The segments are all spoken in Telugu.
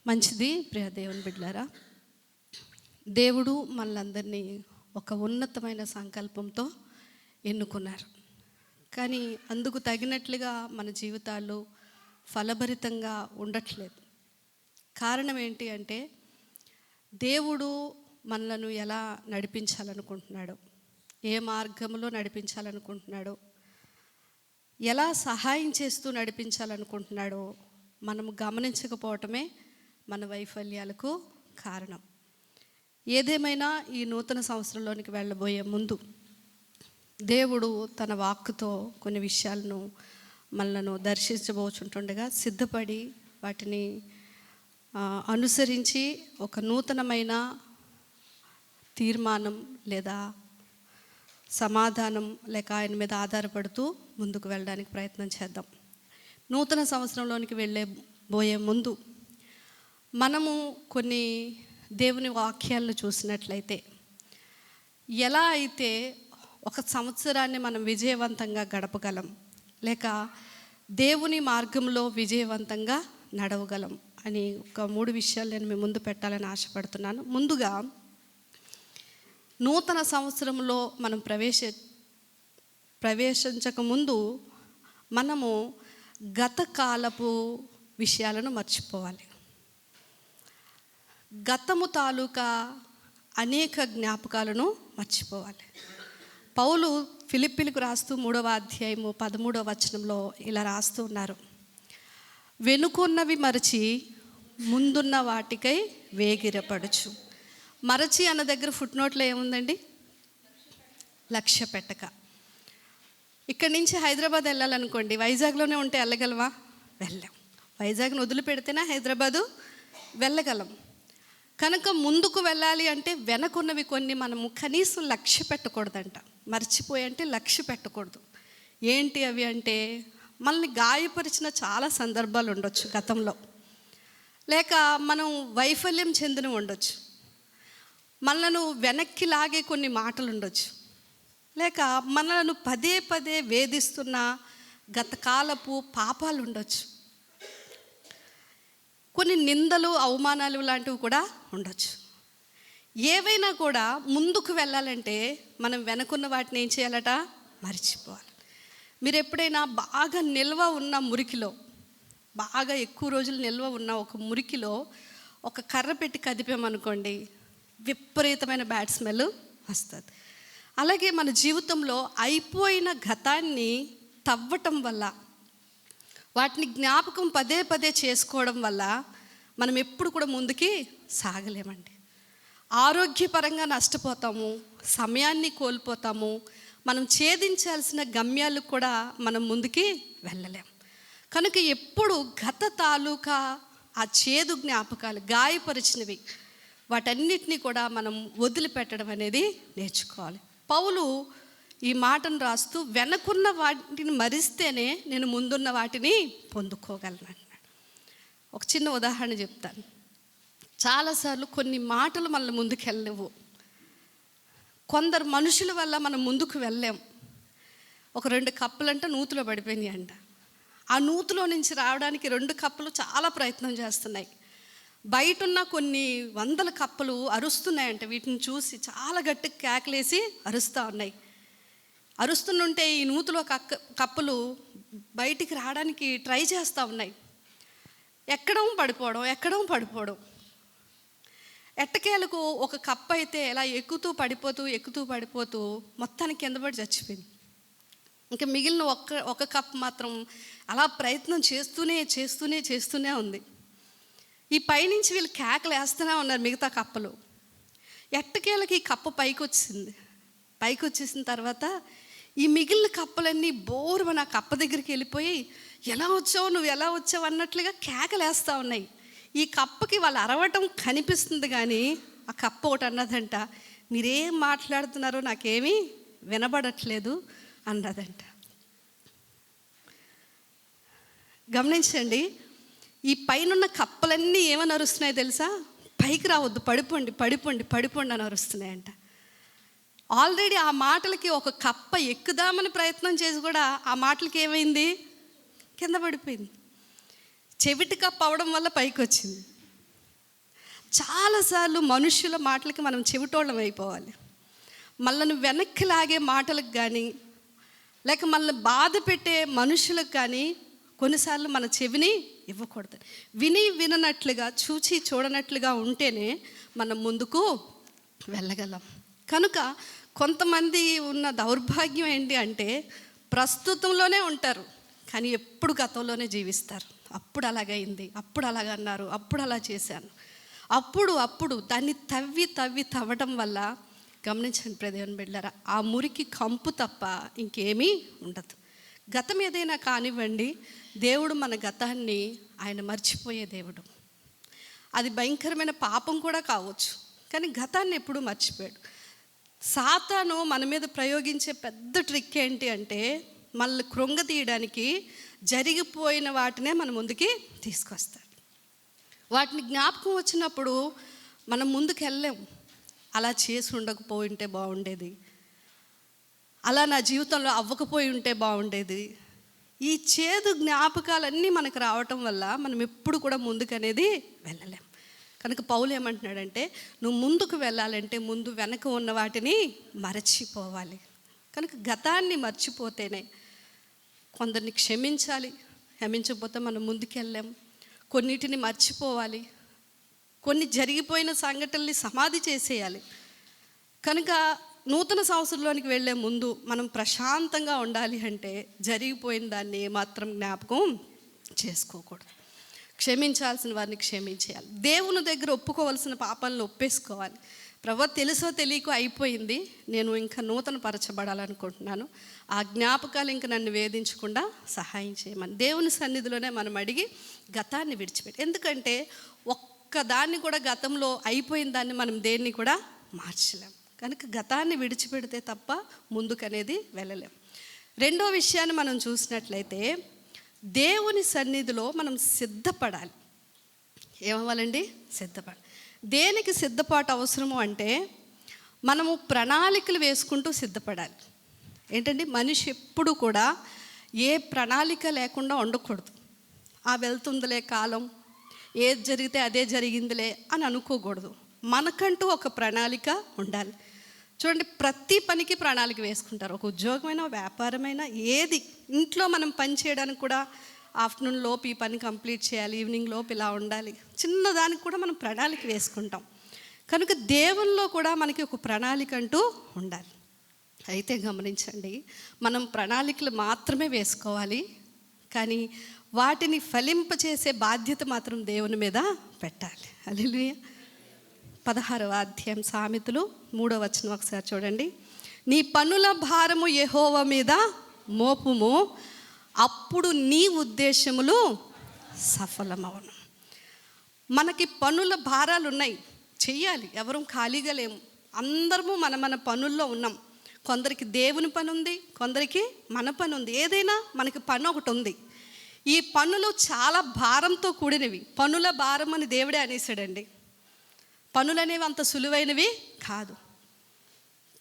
మంచిది ప్రియ దేవుని బిడ్డలారా, దేవుడు మనలందరినీ ఒక ఉన్నతమైన సంకల్పంతో ఎన్నుకున్నారు. కానీ అందుకు తగినట్లుగా మన జీవితాలు ఫలభరితంగా ఉండట్లేదు. కారణం ఏంటి అంటే, దేవుడు మనలను ఎలా నడిపించాలనుకుంటున్నాడో, ఏ మార్గంలో నడిపించాలనుకుంటున్నాడో, ఎలా సహాయం చేస్తూ నడిపించాలనుకుంటున్నాడో మనము గమనించకపోవటమే మన వైఫల్యాలకు కారణం. ఏదేమైనా ఈ నూతన సంవత్సరంలోనికి వెళ్ళబోయే ముందు దేవుడు తన వాక్కుతో కొన్ని విషయాలను మనలను దర్శించబోచుంటుండగా సిద్ధపడి వాటిని అనుసరించి ఒక నూతనమైన తీర్మానం లేదా సమాధానం లేక ఆయన మీద ఆధారపడుతూ ముందుకు వెళ్ళడానికి ప్రయత్నం చేద్దాం. నూతన సంవత్సరంలోనికి వెళ్ళబోయే ముందు మనము కొన్ని దేవుని వాక్యాలను చూసినట్లయితే, ఎలా అయితే ఒక సంవత్సరాన్ని మనం విజయవంతంగా గడపగలం, లేక దేవుని మార్గంలో విజయవంతంగా నడవగలం అని ఒక 3 విషయాలు నేను మీ ముందు పెట్టాలని ఆశపడుతున్నాను. ముందుగా, నూతన సంవత్సరంలో మనం ప్రవేశించక ముందు మనము గత కాలపు విషయాలను మర్చిపోవాలి. గతము తాలూకా అనేక జ్ఞాపకాలను మర్చిపోవాలి. పౌలు ఫిలిప్పీలకు రాస్తూ 3వ అధ్యాయము 13వ వచనంలో ఇలా రాస్తూ ఉన్నారు: వెనుకున్నవి మరచి ముందున్న వాటికై వేగిరపడుచు. మరచి అన్న దగ్గర ఫుట్ నోట్లో ఏముందండి? లక్ష్య పెట్టక. ఇక్కడి నుంచి హైదరాబాద్ వెళ్ళాలనుకోండి, వైజాగ్లోనే ఉంటే వెళ్ళగలవా? వెళ్ళాం. వైజాగ్ను వదిలిపెడితేనే హైదరాబాదు వెళ్ళగలం. కనుక ముందుకు వెళ్ళాలి అంటే వెనకున్నవి కొన్ని మనము కనీసం లక్ష్య పెట్టకూడదంట. మర్చిపోయి అంటే లక్ష్య పెట్టకూడదు. ఏంటి అవి అంటే, మనల్ని గాయపరిచిన చాలా సందర్భాలు ఉండొచ్చు గతంలో, లేక మనం వైఫల్యం చెందిన ఉండొచ్చు, మనలను వెనక్కి లాగే కొన్ని మాటలు ఉండొచ్చు, లేక మనలను పదే పదే వేధిస్తున్న గతకాలపు పాపాలు ఉండొచ్చు, కొన్ని నిందలు అవమానాలు లాంటివి కూడా ఉండొచ్చు. ఏవైనా కూడా ముందుకు వెళ్ళాలంటే మనం వెనకున్న వాటిని ఏం చేయాలట? మర్చిపోవాలి. మీరు ఎప్పుడైనా బాగా నిల్వ ఉన్న మురికిలో, బాగా ఎక్కువ రోజులు నిల్వ ఉన్న ఒక మురికిలో ఒక కర్ర పెట్టి కదిపామనుకోండి, విపరీతమైన బ్యాడ్ స్మెల్ వస్తుంది. అలాగే మన జీవితంలో అయిపోయిన గతాన్ని తవ్వటం వల్ల, వాటిని జ్ఞాపకం పదే పదే చేసుకోవడం వల్ల మనం ఎప్పుడు కూడా ముందుకి సాగలేమండి. ఆరోగ్యపరంగా నష్టపోతాము, సమయాన్ని కోల్పోతాము, మనం ఛేదించాల్సిన గమ్యాలు కూడా మనం ముందుకి వెళ్ళలేం. కనుక ఎప్పుడు గత తాలూకా ఆ చేదు జ్ఞాపకాలు, గాయపరిచినవి, వాటన్నిటినీ కూడా మనం వదిలిపెట్టడం అనేది నేర్చుకోవాలి. పౌలు ఈ మాటను రాస్తూ వెనకున్న వాటిని మరిస్తేనే నేను ముందున్న వాటిని పొందుకోగలను అన్నాడు. ఒక చిన్న ఉదాహరణ చెప్తాను. చాలాసార్లు కొన్ని మాటలు మనల్ని ముందుకు వెళ్ళలేవు. కొందరు మనుషుల వల్ల మనం ముందుకు వెళ్ళలేం. ఒక 2 కప్పులంట నూతిలో పడిపోయినాయి అంట. ఆ నూతిలో నుంచి రావడానికి 2 కప్పులు చాలా ప్రయత్నం చేస్తున్నాయి. బయట ఉన్న కొన్ని 100 కప్పలు అరుస్తున్నాయంట. వీటిని చూసి చాలా గట్టిగా కేకలేసి అరుస్తూ ఉన్నాయి. అరుస్తుంటే ఈ నూతిలో కప్పలు బయటికి రావడానికి ట్రై చేస్తూ ఉన్నాయి. ఎక్కడం పడిపోవడం. ఎట్టకేలకు ఒక కప్ప అయితే ఇలా ఎక్కుతూ పడిపోతూ మొత్తానికి కింద పడి చచ్చిపోయింది. ఇంకా మిగిలిన ఒక కప్ మాత్రం అలా ప్రయత్నం చేస్తూనే ఉంది. ఈ పైనుంచి వీళ్ళు కేకలు వేస్తూనే ఉన్నారు మిగతా కప్పలు. ఎట్టకేలకి ఈ కప్ప పైకి వచ్చేసిన తర్వాత ఈ మిగిలిన కప్పలన్నీ బోరుమని ఆ కప్ప దగ్గరికి వెళ్ళిపోయి, నువ్వు ఎలా వచ్చావు అన్నట్లుగా కేకలేస్తూ ఉన్నాయి. ఈ కప్పకి వాళ్ళు అరవటం కనిపిస్తుంది, కానీ ఆ కప్ప ఒకటి అన్నదంట, మీరేం మాట్లాడుతున్నారో నాకేమీ వినబడట్లేదు అన్నదంట. గమనించండి, ఈ పైనున్న కప్పలన్నీ ఏమని అరుస్తున్నాయో తెలుసా? పైకి రావద్దు, పడిపోండి అని అరుస్తున్నాయంట. ఆల్రెడీ ఆ మాటలకి ఒక కప్ప ఎక్కుదామని ప్రయత్నం చేసి కూడా ఆ మాటలకి ఏమైంది? కింద పడిపోయింది. చెవిటి కప్ప అవడం వల్ల పైకి వచ్చింది. చాలాసార్లు మనుషుల మాటలకి మనం చెవిటోళ్ళం అయిపోవాలి. మనల్ని వెనక్కి లాగే మాటలకు కానీ, లేక మనల్ని బాధ పెట్టే మనుషులకు కానీ కొన్నిసార్లు మన చెవిని ఇవ్వకూడదు. విని విననట్లుగా, చూచి చూడనట్లుగా ఉంటేనే మనం ముందుకు వెళ్ళగలం. కనుక కొంతమంది ఉన్న దౌర్భాగ్యం ఏంటి అంటే, ప్రస్తుతంలోనే ఉంటారు కానీ ఎప్పుడు గతంలోనే జీవిస్తారు. అప్పుడు అలాగైంది, అప్పుడు అలాగన్నారు, అప్పుడు అలా చేశాను, అప్పుడు దాన్ని తవ్వటం వల్ల గమనించండి ప్రదేవన్ బిడ్డలారా, ఆ మురికి కంపు తప్ప ఇంకేమీ ఉండదు. గతం ఏదైనా కానివ్వండి, దేవుడు మన గతాన్ని ఆయన మర్చిపోయే దేవుడు. అది భయంకరమైన పాపం కూడా కావచ్చు, కానీ గతాన్ని ఎప్పుడూ మర్చిపోయాడు. సాతాను మన మీద ప్రయోగించే పెద్ద ట్రిక్ ఏంటి అంటే, మనల్ని కృంగతీయడానికి జరిగిపోయిన వాటినే మన ముందుకి తీసుకొస్తాడు. వాటిని జ్ఞాపకం వచ్చినప్పుడు మనం ముందుకు వెళ్ళలేము. అలా చేసి ఉండకపోయింటే బాగుండేది, అలా నా జీవితంలో అవ్వకపోయి ఉంటే బాగుండేది. ఈ చేదు జ్ఞాపకాలన్నీ మనకు రావటం వల్ల మనం ఎప్పుడు కూడా ముందుకు అనేది వెళ్ళలేం. కనుక పౌలు ఏమంటున్నాడంటే, నువ్వు ముందుకు వెళ్ళాలంటే ముందు వెనక ఉన్న వాటిని మరచిపోవాలి. కనుక గతాన్ని మర్చిపోతేనే, కొందరిని క్షమించాలి, క్షమించకపోతే మనం ముందుకు వెళ్ళాం. కొన్నిటిని మర్చిపోవాలి, కొన్ని జరిగిపోయిన సంఘటనల్ని సమాధి చేసేయాలి. కనుక నూతన సంవత్సరంలోనికి వెళ్ళే ముందు మనం ప్రశాంతంగా ఉండాలి అంటే జరిగిపోయిన దాన్ని ఏమాత్రం జ్ఞాపకం చేసుకోకూడదు. క్షమించాల్సిన వారిని క్షమించేయాలి. దేవుని దగ్గర ఒప్పుకోవాల్సిన పాపాలను ఒప్పేసుకోవాలి. ప్రభు, తెలుసో తెలియకో అయిపోయింది, నేను ఇంకా నూతన పరచబడాలనుకుంటున్నాను, ఆ జ్ఞాపకాలు ఇంక నన్ను వేధించకుండా సహాయం చేయమని దేవుని సన్నిధిలోనే మనం అడిగి గతాన్ని విడిచిపెట్టి. ఎందుకంటే ఒక్కదాన్ని కూడా, గతంలో అయిపోయిన దాన్ని మనం దేన్ని కూడా మార్చలేం. కనుక గతాన్ని విడిచిపెడితే తప్ప ముందుకనేది వెళ్ళలేం. రెండో విషయాన్ని మనం చూసినట్లయితే, దేవుని సన్నిధిలో మనం సిద్ధపడాలి. ఏమవ్వాలండి? సిద్ధపడాలి. దేనికి సిద్ధపాటు అవసరము అంటే, మనము ప్రణాళికలు వేసుకుంటూ సిద్ధపడాలి. ఏంటండి, మనిషి ఎప్పుడు కూడా ఏ ప్రణాళిక లేకుండా ఉండకూడదు. వెళ్తుందిలే కాలం, ఏది జరిగితే అదే జరిగిందిలే అని అనుకోకూడదు. మనకంటూ ఒక ప్రణాళిక ఉండాలి. చూడండి, ప్రతి పనికి ప్రణాళిక వేసుకుంటారు. ఒక ఉద్యోగమైనా, వ్యాపారమైనా, ఏది, ఇంట్లో మనం పని చేయడానికి కూడా ఆఫ్టర్నూన్ లోపు ఈ పని కంప్లీట్ చేయాలి, ఈవినింగ్ లోపు ఇలా ఉండాలి, చిన్నదానికి కూడా మనం ప్రణాళిక వేసుకుంటాం. కనుక దేవుల్లో కూడా మనకి ఒక ప్రణాళిక అంటూ ఉండాలి. అయితే గమనించండి, మనం ప్రణాళికలు మాత్రమే వేసుకోవాలి, కానీ వాటిని ఫలింపచేసే బాధ్యత మాత్రం దేవుని మీద పెట్టాలి. హల్లెలూయా. 16వ అధ్యాయం సామెతలు 3వ వచనం ఒకసారి చూడండి. నీ పనుల భారము యెహోవా మీద మోపుము, అప్పుడు నీ ఉద్దేశములు సఫలమవును. మనకి పనుల భారాలు ఉన్నాయి, చెయ్యాలి. ఎవరూ ఖాళీగా లేము, అందరము మన పనుల్లో ఉన్నాం. కొందరికి దేవుని పని ఉంది, కొందరికి మన పని ఉంది. ఏదైనా మనకి పని ఒకటి ఉంది. ఈ పనులు చాలా భారంతో కూడినవి. పనుల భారం అని దేవుడే అనేసాడండి. పనులు అనేవి అంత సులువైనవి కాదు.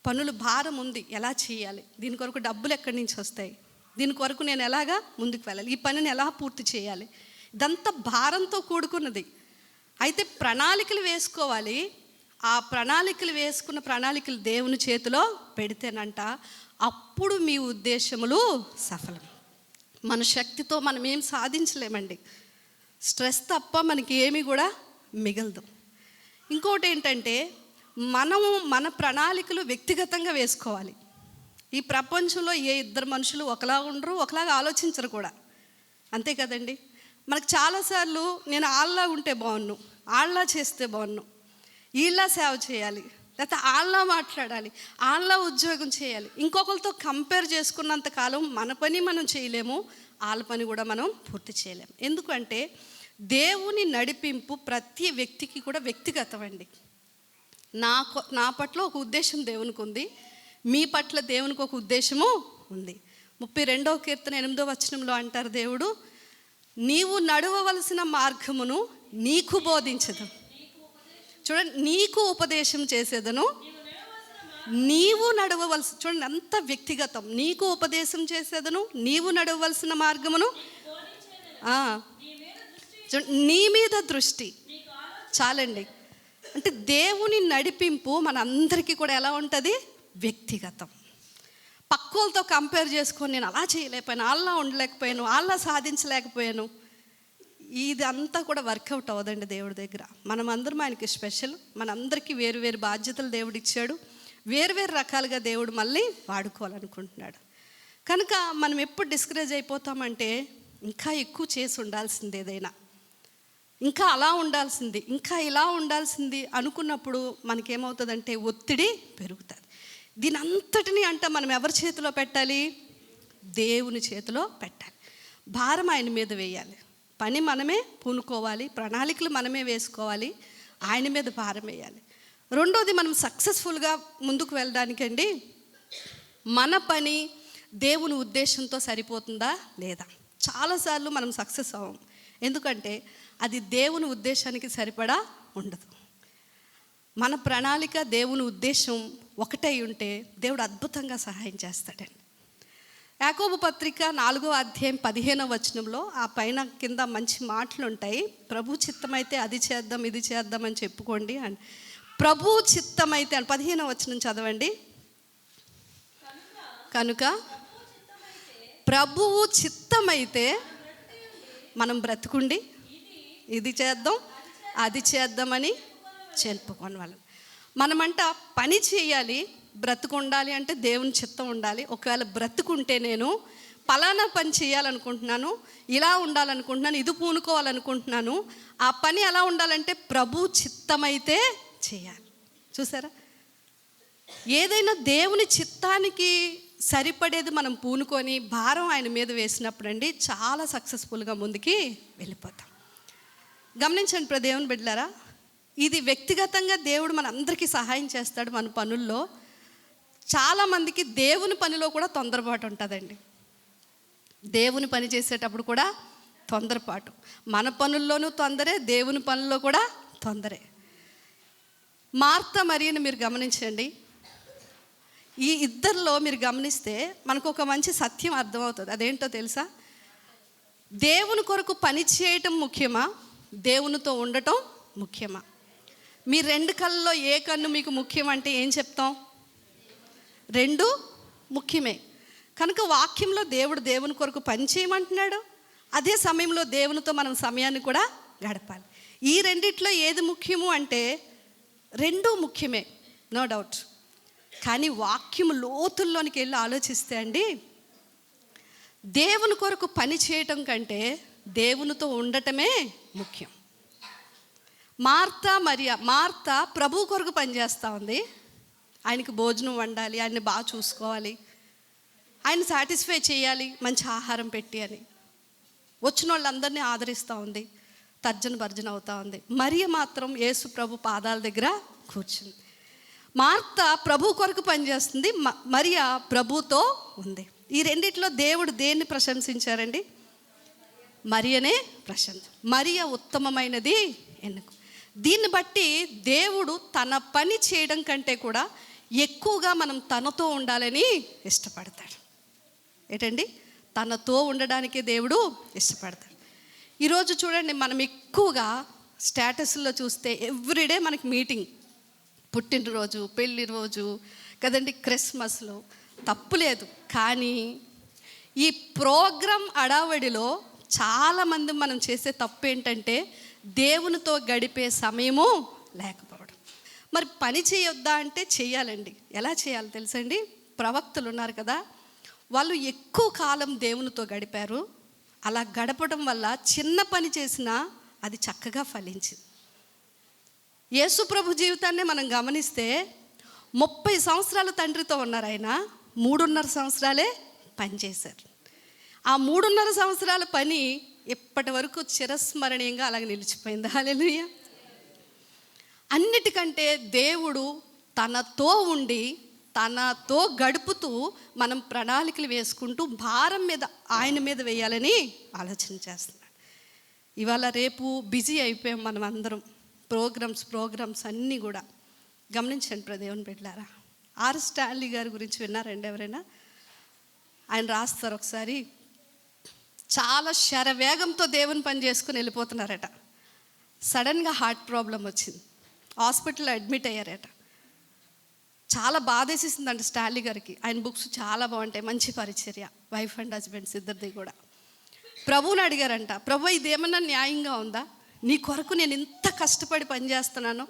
పనులు భారం ఉంది, ఎలా చేయాలి, దీని కొరకు డబ్బులు ఎక్కడి నుంచి వస్తాయి, దీని కొరకు నేను ఎలాగా ముందుకు వెళ్ళాలి, ఈ పనిని ఎలా పూర్తి చేయాలి, ఇదంతా భారంతో కూడుకున్నది. అయితే ప్రణాళికలు వేసుకోవాలి. ఆ ప్రణాళికలు వేసుకున్న ప్రణాళికలు దేవుని చేతిలో పెడితేనంట అప్పుడు మీ ఉద్దేశములు సఫలం. మన శక్తితో మనం ఏం సాధించలేమండి. స్ట్రెస్ తప్ప మనకి ఏమీ కూడా మిగలదు. ఇంకోటి ఏంటంటే, మనము మన ప్రణాళికలు వ్యక్తిగతంగా వేసుకోవాలి. ఈ ప్రపంచంలో ఏ ఇద్దరు మనుషులు ఒకలా ఉండరు, ఒకలాగా ఆలోచించరు కూడా, అంతే కదండి. మనకు చాలాసార్లు నేను ఆళ్ళలా ఉంటే బాగున్ను, ఆళ్ళలా చేస్తే బాగున్ను, వీళ్ళ సేవ చేయాలి, లేకపోతే ఆళ్ళ మాట్లాడాలి, ఆళ్ళ ఉద్యోగం చేయాలి. ఇంకొకరితో కంపేర్ చేసుకున్నంత కాలం మన పని మనం చేయలేము, వాళ్ళ పని కూడా మనం పూర్తి చేయలేము. ఎందుకంటే దేవుని నడిపింపు ప్రతి వ్యక్తికి కూడా వ్యక్తిగతం అండి. నా పట్ల ఒక ఉద్దేశం దేవునికి ఉంది, మీ పట్ల దేవునికి ఒక ఉద్దేశము ఉంది. 32వ కీర్తన 8వ వచనంలో అంటారు దేవుడు, నీవు నడవవలసిన మార్గమును నీకు బోధించదు. చూడండి, నీకు ఉపదేశం చేసేదను, నీవు నడవవలసి, చూడండి ఎంత వ్యక్తిగతం. నీకు ఉపదేశం చేసేదను, నీవు నడవవలసిన మార్గమును, నీ మీద దృష్టి చాలండి. అంటే దేవుని నడిపింపు మన అందరికీ కూడా ఎలా ఉంటుంది? వ్యక్తిగతం. పక్కోళ్ళతో కంపేర్ చేసుకొని నేను అలా చేయలేకపోయాను, అలా ఉండలేకపోయాను, అలా సాధించలేకపోయాను, ఇది అంతా కూడా వర్కౌట్ అవ్వదండి దేవుడి దగ్గర. మనమందరం ఆయనకి స్పెషల్. మనందరికీ వేరు వేరు బాధ్యతలు దేవుడు ఇచ్చాడు. వేరు వేరు రకాలుగా దేవుడు మళ్ళీ వాడుకోవాలనుకుంటున్నాడు. కనుక మనం ఎప్పుడు డిస్కరేజ్ అయిపోతామంటే ఇంకా ఎక్కువ చేసి ఉండాల్సింది, ఏదైనా ఇంకా అలా ఉండాల్సింది, ఇంకా ఇలా ఉండాల్సింది అనుకున్నప్పుడు మనకేమవుతుందంటే ఒత్తిడి పెరుగుతుంది. దీని అంతటిని అంటే మనం ఎవరి చేతిలో పెట్టాలి? దేవుని చేతిలో పెట్టాలి. భారం ఆయన మీద వేయాలి. పని మనమే పూనుకోవాలి, ప్రణాళికలు మనమే వేసుకోవాలి, ఆయన మీద భారం వేయాలి. రెండోది, మనం సక్సెస్ఫుల్గా ముందుకు వెళ్ళడానికండి మన పని దేవుని ఉద్దేశంతో సరిపోతుందా లేదా? చాలాసార్లు మనం సక్సెస్ అవ్వం. ఎందుకంటే అది దేవుని ఉద్దేశానికి సరిపడా ఉండదు. మన ప్రణాళిక దేవుని ఉద్దేశం ఒకటై ఉంటే దేవుడు అద్భుతంగా సహాయం చేస్తాడండి. యాకోబు పత్రిక 4వ అధ్యాయం 15వ వచనంలో ఆ పైన కింద మంచి మాటలు ఉంటాయి. ప్రభు చిత్తమైతే అది చేద్దాం, ఇది చేద్దాం అని చెప్పుకోండి అని. ప్రభు చిత్తమైతే అని 15వ వచనం చదవండి. కనుక ప్రభువు చిత్తమైతే మనం బ్రతుకుండి ఇది చేద్దాం, అది చేద్దామని చెప్పుకోని వాళ్ళం. మనమంట పని చేయాలి, బ్రతుకుండాలి అంటే దేవుని చిత్తం ఉండాలి. ఒకవేళ బ్రతుకుంటే నేను పలానా పని చేయాలనుకుంటున్నాను, ఇలా ఉండాలనుకుంటున్నాను, ఇది పూనుకోవాలనుకుంటున్నాను, ఆ పని ఎలా ఉండాలంటే ప్రభు చిత్తమైతే చేయాలి. చూసారా? ఏదైనా దేవుని చిత్తానికి సరిపడేది మనం పూనుకొని భారం ఆయన మీద వేసినప్పుడు అండి చాలా సక్సెస్ఫుల్గా ముందుకి వెళ్ళిపోతాం. గమనించండి దేవుని బిడ్డలారా, ఇది వ్యక్తిగతంగా దేవుడు మన అందరికీ సహాయం చేస్తాడు. మన పనుల్లో చాలామందికి దేవుని పనిలో కూడా తొందరపాటు ఉంటుందండి. దేవుని పని చేసేటప్పుడు కూడా తొందరపాటు. మన పనుల్లోనూ తొందరే, దేవుని పనుల్లో కూడా తొందరే. మార్త మరియను మీరు గమనించండి. ఈ ఇద్దరిలో మీరు గమనిస్తే మనకు ఒక మంచి సత్యం అర్థమవుతుంది. అదేంటో తెలుసా? దేవుని కొరకు పని చేయటం ముఖ్యమా, దేవునితో ఉండటం ముఖ్యమా? మీ రెండు కళ్ళలో ఏ కన్ను మీకు ముఖ్యం అంటే ఏం చెప్తాం? రెండు ముఖ్యమే. కనుక వాక్యంలో దేవుడు దేవుని కొరకు పని చేయమంటున్నాడు, అదే సమయంలో దేవునితో మనం సమయాన్ని కూడా గడపాలి. ఈ రెండిట్లో ఏది ముఖ్యము అంటే రెండూ ముఖ్యమే, నో డౌట్. కానీ వాక్యం లోతుల్లోనికి వెళ్ళి ఆలోచిస్తే అండి, దేవుని కొరకు పని చేయటం కంటే దేవునితో ఉండటమే ముఖ్యం. మార్త ప్రభు కొరకు పనిచేస్తూ ఉంది. ఆయనకి భోజనం వండాలి, ఆయన్ని బాగా చూసుకోవాలి, ఆయన సాటిస్ఫై చేయాలి, మంచి ఆహారం పెట్టి అని. వచ్చిన వాళ్ళందరినీ ఆదరిస్తూ ఉంది, తర్జన భర్జన అవుతూ ఉంది. మరియ మాత్రం యేసు ప్రభు పాదాల దగ్గర కూర్చుంది. మార్త ప్రభు కొరకు పనిచేస్తుంది, మరియ ప్రభుతో ఉంది. ఈ రెండిట్లో దేవుడు దేన్ని ప్రశంసించారండి? మరియనే మరియ ఉత్తమమైనది ఎన్నుకు. దీన్ని బట్టి దేవుడు తన పని చేయడం కంటే కూడా ఎక్కువగా మనం తనతో ఉండాలని ఇష్టపడతాడు. ఏంటండి? తనతో ఉండడానికే దేవుడు ఇష్టపడతాడు. ఈరోజు చూడండి, మనం ఎక్కువగా స్టేటస్లో చూస్తే ఎవ్రీడే మనకి మీటింగ్, పుట్టినరోజు, పెళ్లి రోజు కదండి, క్రిస్మస్లో, తప్పు లేదు. కానీ ఈ ప్రోగ్రాం అడావడిలో చాలామంది మనం చేసే తప్పు ఏంటంటే దేవునితో గడిపే సమయము లేకపోవడం. మరి పని చేయొద్దా అంటే చేయాలండి. ఎలా చేయాలి తెలుసండి? ప్రవక్తలు ఉన్నారు కదా, వాళ్ళు ఎక్కువ కాలం దేవునితో గడిపారు. అలా గడపడం వల్ల చిన్న పని చేసినా అది చక్కగా ఫలించింది. యేసు ప్రభు జీవితాన్ని మనం గమనిస్తే 30 సంవత్సరాలు తండ్రితో ఉన్నారు. ఆయన 3.5 సంవత్సరాలే పనిచేశారు. ఆ 3.5 సంవత్సరాల పని ఇప్పటి వరకు చిరస్మరణీయంగా అలాగే నిలిచిపోయింది. హల్లెలూయా. అన్నిటికంటే దేవుడు తనతో ఉండి తనతో గడుపుతూ మనం ప్రణాళికలు వేసుకుంటూ భారం మీద ఆయన మీద వేయాలని ఆలోచన చేస్తున్నాడు. ఇవాళ రేపు బిజీ అయిపోయాం మనం అందరం. ప్రోగ్రామ్స్ అన్నీ కూడా గమనించండి దేవుని బిడ్డలారా. ఆర్ స్టాన్లీ గారి గురించి విన్నారండి ఎవరైనా? ఆయన రాస్తారు ఒకసారి, చాలా శరవేగంతో దేవుని పని చేసుకుని వెళ్ళిపోతున్నారట. సడన్గా హార్ట్ ప్రాబ్లం వచ్చింది. హాస్పిటల్లో అడ్మిట్ అయ్యారట. చాలా బాధేసేసిందంట స్టాన్లీ గారికి. ఆయన బుక్స్ చాలా బాగుంటాయి, మంచి పరిచర్య, వైఫ్ అండ్ హస్బెండ్స్ ఇద్దరిది కూడా. ప్రభువుని అడిగారంట, ప్రభు ఇదేమన్నా న్యాయంగా ఉందా? నీ కొరకు నేను ఇంత కష్టపడి పనిచేస్తున్నాను,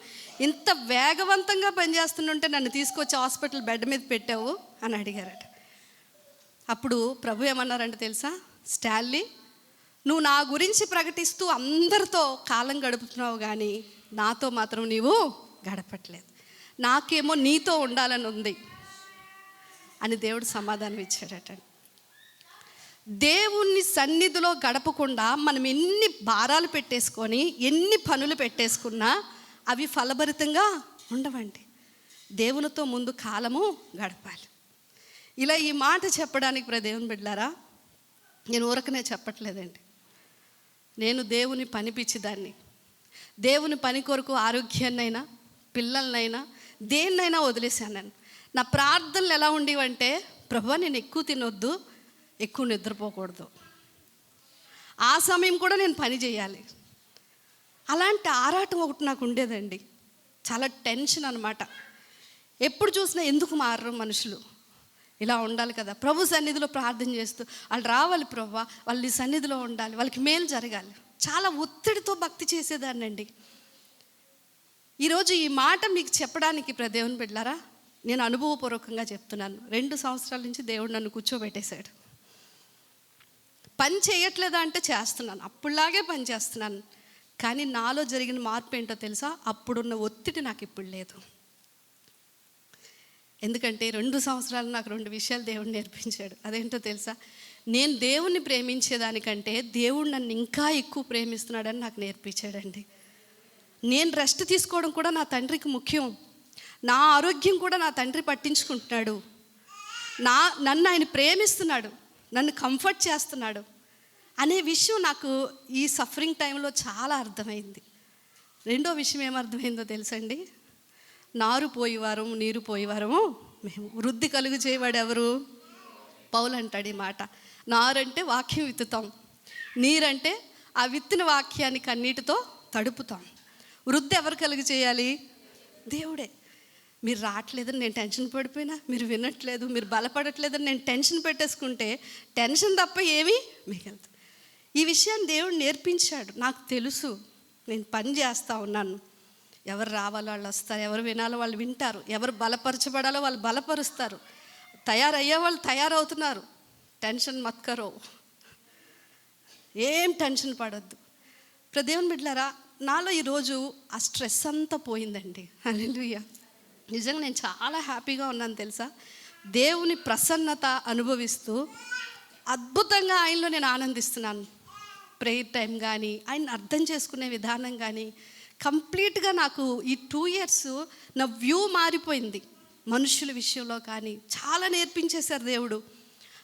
ఇంత వేగవంతంగా పనిచేస్తుంటే నన్ను తీసుకొచ్చి హాస్పిటల్ బెడ్ మీద పెట్టావు అని అడిగారట. అప్పుడు ప్రభు ఏమన్నారంటే తెలుసా, స్టాన్లీ, నువ్వు నా గురించి ప్రకటిస్తూ అందరితో కాలం గడుపుతున్నావు కానీ నాతో మాత్రం నీవు గడపట్లేదు. నాకేమో నీతో ఉండాలని ఉంది అని దేవుడు సమాధానం ఇచ్చాడట. దేవుని సన్నిధిలో గడపకుండా మనం ఎన్ని భారాలు పెట్టేసుకొని ఎన్ని పనులు పెట్టేసుకున్నా అవి ఫలభరితంగా ఉండవండి. దేవునితో ముందు కాలము గడపాలి. ఇలా ఈ మాట చెప్పడానికి దేవుని బిడ్డలారా, నేను ఊరకనే చెప్పట్లేదండి. నేను దేవుని పని పిచ్చిదాన్ని. దేవుని పని కొరకు ఆరోగ్యాన్నైనా పిల్లలనైనా దేన్నైనా వదిలేశాను. నా ప్రార్థనలు ఎలా ఉండేవంటే, ప్రభువా నేను ఎక్కువ తినొద్దు, ఎక్కువ నిద్రపోకూడదు, ఆ సమయం కూడా నేను పని చేయాలి. అలాంటి ఆరాటం ఒకటి నాకు ఉండేదండి. చాలా టెన్షన్ అనమాట. ఎప్పుడు చూసినా ఎందుకు మారరు మనుషులు, ఇలా ఉండాలి కదా, ప్రభు సన్నిధిలో ప్రార్థన చేస్తూ వాళ్ళు రావాలి ప్రభువా, వాళ్ళు ఈ సన్నిధిలో ఉండాలి, వాళ్ళకి మేలు జరగాలి. చాలా ఒత్తిడితో భక్తి చేసేదాన్ని అండి. ఈరోజు ఈ మాట మీకు చెప్పడానికి దేవుని బిడ్డలారా, నేను అనుభవపూర్వకంగా చెప్తున్నాను. 2 సంవత్సరాల నుంచి దేవుడు నన్ను కూర్చోబెట్టేశాడు. పని చేయట్లేదా అంటే చేస్తున్నాను, అప్పుడులాగే పని చేస్తున్నాను. కానీ నాలో జరిగిన మార్పు ఏంటో తెలుసా, అప్పుడున్న ఒత్తిడి నాకు ఇప్పుడు లేదు. ఎందుకంటే 2 సంవత్సరాలు నాకు 2 విషయాలు దేవుడు నేర్పించాడు. అదేంటో తెలుసా, నేను దేవుణ్ణి ప్రేమించేదానికంటే దేవుడు నన్ను ఇంకా ఎక్కువ ప్రేమిస్తున్నాడని నాకు నేర్పించాడండి. నేను రెస్ట్ తీసుకోవడం కూడా నా తండ్రికి ముఖ్యం, నా ఆరోగ్యం కూడా నా తండ్రి పట్టించుకుంటున్నాడు, నన్ను ఆయన ప్రేమిస్తున్నాడు, నన్ను కంఫర్ట్ చేస్తున్నాడు అనే విషయం నాకు ఈ సఫరింగ్ టైంలో చాలా అర్థమైంది. రెండో విషయం ఏమర్థమైందో తెలుసండి, నారు పోయేవారం నీరు పోయేవారము మేము, వృద్ధి కలుగు చేయవాడు ఎవరు? పౌలు అంటాడు ఈ మాట. నారంటే వాక్యం విత్తుతాం, నీరంటే ఆ విత్తిన వాక్యాన్ని కన్నీటితో తడుపుతాం. వృద్ధి ఎవరు కలుగు చేయాలి? దేవుడే. మీరు రావట్లేదని నేను టెన్షన్ పడిపోయినా, మీరు వినట్లేదు, మీరు బలపడట్లేదని నేను టెన్షన్ పెట్టేసుకుంటే టెన్షన్ తప్ప ఏమీ మిగలదు. ఈ విషయాన్ని దేవుడు నేర్పించాడు. నాకు తెలుసు, నేను పని చేస్తూ ఉన్నాను. ఎవరు రావాలో వాళ్ళు వస్తారు, ఎవరు వినాలో వాళ్ళు వింటారు, ఎవరు బలపరచబడాలో వాళ్ళు బలపరుస్తారు, తయారయ్యే వాళ్ళు తయారవుతున్నారు. టెన్షన్ మత్కరో, ఏం టెన్షన్ పడొద్దు. దేవుని బిడ్డలారా, నాలో ఈరోజు ఆ స్ట్రెస్ అంతా పోయిందండి. హల్లెలూయా. నిజంగా నేను చాలా హ్యాపీగా ఉన్నాను తెలుసా. దేవుని ప్రసన్నత అనుభవిస్తూ అద్భుతంగా ఆయనలో నేను ఆనందిస్తున్నాను. ప్రేయర్ టైం కానీ, ఆయన అర్థం చేసుకునే విధానం కానీ కంప్లీట్గా నాకు ఈ 2 years నా వ్యూ మారిపోయింది. మనుషుల విషయంలో కానీ చాలా నేర్పించేశారు దేవుడు.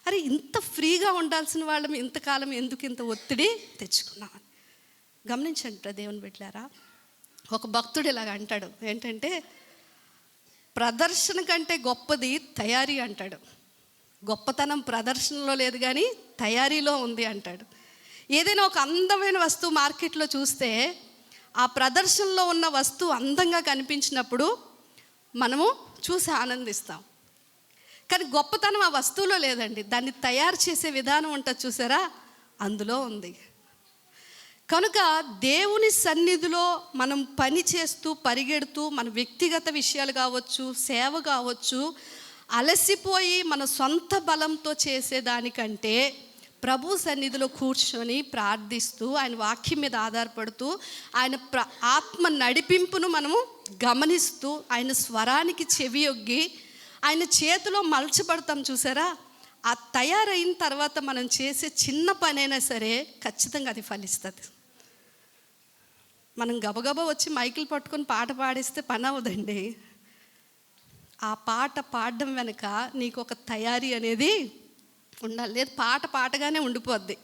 అరే ఇంత ఫ్రీగా ఉండాల్సిన వాళ్ళం ఇంతకాలం ఎందుకు ఇంత ఒత్తిడి తెచ్చుకున్నామని గమనించండి దేవుని బిడ్డలారా. ఒక భక్తుడు ఇలాగ అంటాడు, ఏంటంటే ప్రదర్శన కంటే గొప్పది తయారీ అంటాడు. గొప్పతనం ప్రదర్శనలో లేదు కానీ తయారీలో ఉంది అంటాడు. ఏదైనా ఒక అందమైన వస్తువు మార్కెట్లో చూస్తే ఆ ప్రదర్శనలో ఉన్న వస్తువు అందంగా కనిపించినప్పుడు మనము చూసి ఆనందిస్తాం. కానీ గొప్పతనం ఆ వస్తువులో లేదండి, దాన్ని తయారు చేసే విధానం ఉంటుంది చూసారా, అందులో ఉంది. కనుక దేవుని సన్నిధిలో మనం పని చేస్తూ పరిగెడుతూ మన వ్యక్తిగత విషయాలు కావచ్చు, సేవ కావచ్చు, అలసిపోయి మన సొంత బలంతో చేసేదానికంటే ప్రభు సన్నిధిలో కూర్చొని ప్రార్థిస్తూ ఆయన వాక్యం మీద ఆధారపడుతూ ఆయన ఆత్మ నడిపింపును మనము గమనిస్తూ ఆయన స్వరానికి చెవియొగ్గి ఆయన చేతిలో మలచబడతాం చూసారా. ఆ తయారైన తర్వాత మనం చేసే చిన్న పనైనా సరే ఖచ్చితంగా అది ఫలిస్తుంది. మనం గబగబా వచ్చి మైకులు పట్టుకొని పాట పాడేస్తే పని అవ్వదండి. ఆ పాట పాడడం వెనక నీకు ఒక తయారీ అనేది ఉండాలి. లేదు పాట పాటగానే ఉండిపోద్ది.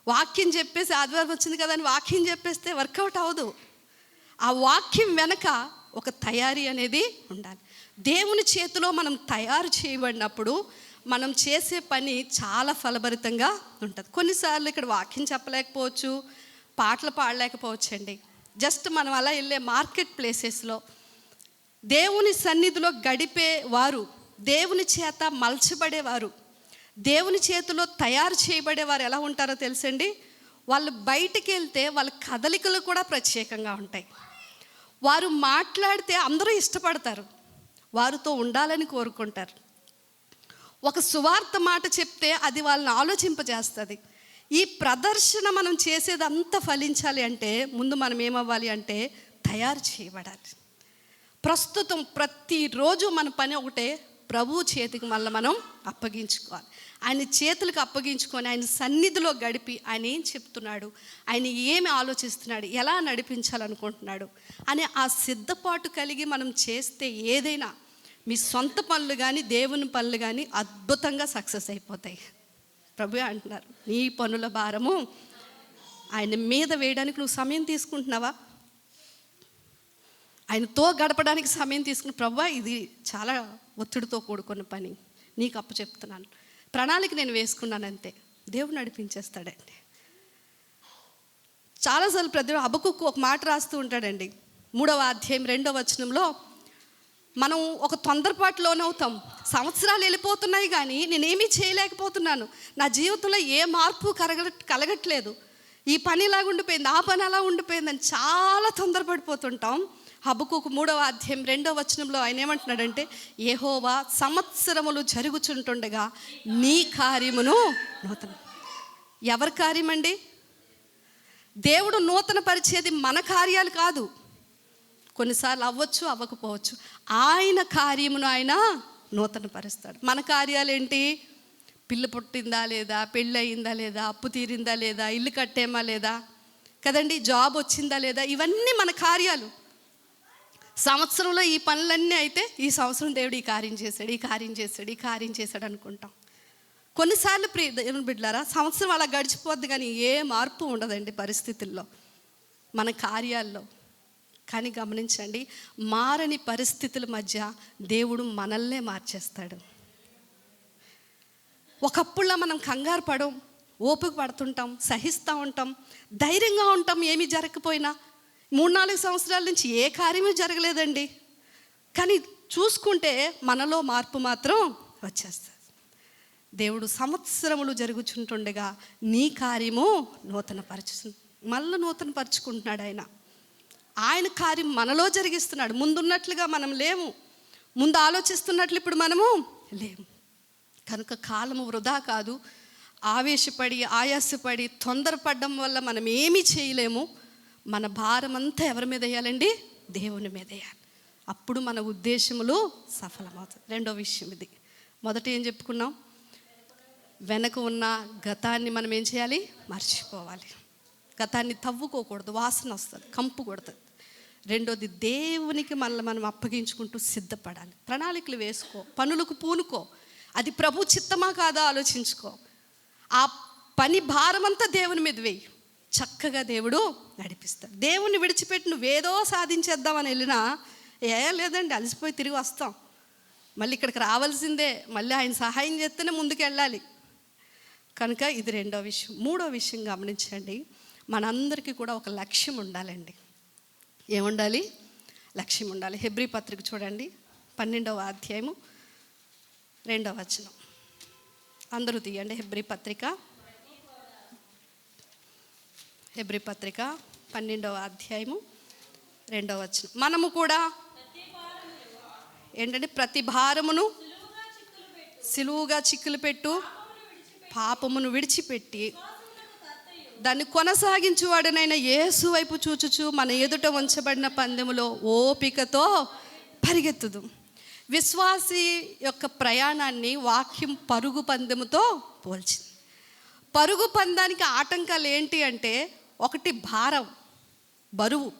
వాక్యం చెప్పేసి ఆదివారం వచ్చింది కదా అని వాక్యం చెప్పేస్తే వర్కౌట్ అవ్వదు. ఆ వాక్యం వెనక ఒక తయారీ అనేది ఉండాలి. దేవుని చేతిలో మనం తయారు చేయబడినప్పుడు మనం చేసే పని చాలా ఫలభరితంగా ఉంటుంది. కొన్నిసార్లు ఇక్కడ వాక్యం చెప్పలేకపోవచ్చు, పాటలు పాడలేకపోవచ్చు అండి. జస్ట్ మనం అలా వెళ్ళే మార్కెట్ ప్లేసెస్లో దేవుని సన్నిధిలో గడిపే వారు, దేవుని చేత మలచబడేవారు, దేవుని చేతిలో తయారు చేయబడేవారు ఎలా ఉంటారో తెలుసండి? వాళ్ళు బయటికి వెళ్తే వాళ్ళ కదలికలు కూడా ప్రత్యేకంగా ఉంటాయి. వారు మాట్లాడితే అందరూ ఇష్టపడతారు, వారితో ఉండాలని కోరుకుంటారు. ఒక సువార్త మాట చెప్తే అది వాళ్ళని ఆలోచింపజేస్తుంది. ఈ ప్రదర్శన మనం చేసేదంతా ఫలించాలి అంటే ముందు మనం ఏమవ్వాలి అంటే తయారు చేయబడాలి. ప్రస్తుతం ప్రతిరోజు మన పని ఒకటే, ప్రభువు చేతికి మళ్ళీ మనం అప్పగించుకోవాలి. ఆయన చేతులకు అప్పగించుకొని ఆయన సన్నిధిలో గడిపి ఆయన ఏం చెప్తున్నాడు, ఆయన ఏమి ఆలోచిస్తున్నాడు, ఎలా నడిపించాలనుకుంటున్నాడు అనే ఆ సిద్ధపాటు కలిగి మనం చేస్తే ఏదైనా మీ సొంత పనులు కానీ దేవుని పనులు కానీ అద్భుతంగా సక్సెస్ అయిపోతాయి. ప్రభు అంటున్నారు, నీ పనుల భారము ఆయన మీద వేయడానికి నువ్వు సమయం తీసుకుంటున్నావా? ఆయనతో గడపడానికి సమయం తీసుకుని, ప్రభు ఇది చాలా ఒత్తిడితో కూడుకున్న పని, నీకు అప్పచెప్తున్నాను, ప్రణాళిక నేను వేసుకున్నాను, అంతే, దేవుడు నడిపించేస్తాడండి. చాలాసార్లు ప్రతి హబక్కుకు ఒక మాట రాస్తూ ఉంటాడండి. 3వ అధ్యాయం 2వ వచనంలో, మనం ఒక తొందరపాటులోనే అవుతాం. సంవత్సరాలు వెళ్ళిపోతున్నాయి కానీ నేనేమీ చేయలేకపోతున్నాను, నా జీవితంలో ఏ మార్పు కలగట్లేదు, ఈ పని ఇలాగ ఉండిపోయింది, ఆ పని అలా ఉండిపోయిందని చాలా తొందరపడిపోతుంటాం. హబక్కుకు 3వ అధ్యాయం 2వ వచనంలో ఆయన ఏమంటున్నాడంటే, యెహోవా సంవత్సరములు జరుగుచుంటుండగా నీ కార్యమును నూతన. ఎవరి కార్యం అండి? దేవుడు నూతన పరిచేది మన కార్యాలు కాదు. కొన్నిసార్లు అవ్వచ్చు, అవ్వకపోవచ్చు. ఆయన కార్యమును ఆయన నూతన పరుస్తాడు. మన కార్యాలు ఏంటి? పిల్ల పుట్టిందా లేదా, పెళ్ళి అయిందా లేదా, అప్పు తీరిందా లేదా, ఇల్లు కట్టేమా లేదా కదండి, జాబ్ వచ్చిందా లేదా, ఇవన్నీ మన కార్యాలు. సంవత్సరంలో ఈ పనులన్నీ అయితే ఈ సంవత్సరం దేవుడు ఈ కార్యం చేశాడు, ఈ కార్యం చేశాడు, ఈ కార్యం చేశాడు అనుకుంటాం. కొన్నిసార్లు దేవుని బిడ్డలారా, సంవత్సరం అలా గడిచిపోద్ది కానీ ఏ మార్పు ఉండదండి పరిస్థితుల్లో, మన కార్యాల్లో. కానీ గమనించండి, మారని పరిస్థితుల మధ్య దేవుడు మనల్నే మార్చేస్తాడు. ఒకప్పుడులా మనం కంగారు పడం, ఓపిక పడుతుంటాం, సహిస్తూ ఉంటాం, ధైర్యంగా ఉంటాం. ఏమీ జరగకపోయినా 3-4 సంవత్సరాల నుంచి ఏ కార్యమూ జరగలేదండి. కానీ చూసుకుంటే మనలో మార్పు మాత్రం వచ్చేస్తుంది. దేవుడు సంవత్సరములు జరుగుతుంటుండగా నీ కార్యము మళ్ళీ నూతన పరుచుకుంటున్నాడు. ఆయన కార్యం మనలో జరిగిస్తున్నాడు. ముందున్నట్లుగా మనం లేము, ముందు ఆలోచిస్తున్నట్లు ఇప్పుడు మనము లేము. కనుక కాలము వృధా కాదు. ఆవేశపడి ఆయాసపడి తొందరపడడం వల్ల మనం ఏమీ చేయలేము. మన భారం అంతా ఎవరి మీద వేయాలండి? దేవుని మీద వేయాలి. అప్పుడు మన ఉద్దేశములు సఫలమవుతుంది. 2వ విషయం ఇది. మొదట ఏం చెప్పుకున్నాం? వెనక ఉన్న గతాన్ని మనం ఏం చేయాలి? మర్చిపోవాలి. గతాన్ని తవ్వుకోకూడదు, వాసన వస్తుంది, కంపు కొడుతుంది. 2వది, దేవునికి మళ్ళీ మనం అప్పగించుకుంటూ సిద్ధపడాలి. ప్రణాళికలు వేసుకో, పనులకు పూనుకో. అది ప్రభు చిత్తమా కాదా ఆలోచించుకో. ఆ పని భారమంతా దేవుని మీద వేయి, చక్కగా దేవుడు నడిపిస్తాడు. దేవుని విడిచిపెట్టి నువ్వేదో సాధించేద్దామని వెళ్ళినా లేదండి, అలసిపోయి తిరిగి వస్తాం. మళ్ళీ ఇక్కడికి రావాల్సిందే, మళ్ళీ ఆయన సహాయం చేస్తేనే ముందుకు వెళ్ళాలి. కనుక ఇది 2వ విషయం. 3వ విషయం గమనించండి, మనందరికీ కూడా ఒక లక్ష్యం ఉండాలండి. ఏముండాలి? లక్ష్యం ఉండాలి. హెబ్రీ పత్రిక చూడండి, 12వ అధ్యాయము 2వ వచనం. అందరూ తీయండి. హెబ్రీ పత్రిక 12వ అధ్యాయము 2వ వచనం. మనము కూడా ఏంటంటే ప్రతి భారమును సిలువుగా చిక్కులు పెట్టు పాపమును విడిచిపెట్టి దాన్ని కొనసాగించువాడనైన యేసు వైపు చూచుచు మన ఎదుట ఉంచబడిన పందెములో ఓపికతో పరిగెత్తుదు. విశ్వాసి యొక్క ప్రయాణాన్ని వాక్యం పరుగు పందెముతో పోల్చింది. పరుగు పందానికి ఆటంకాలు ఏంటి అంటే, 1 భారం, బరువు,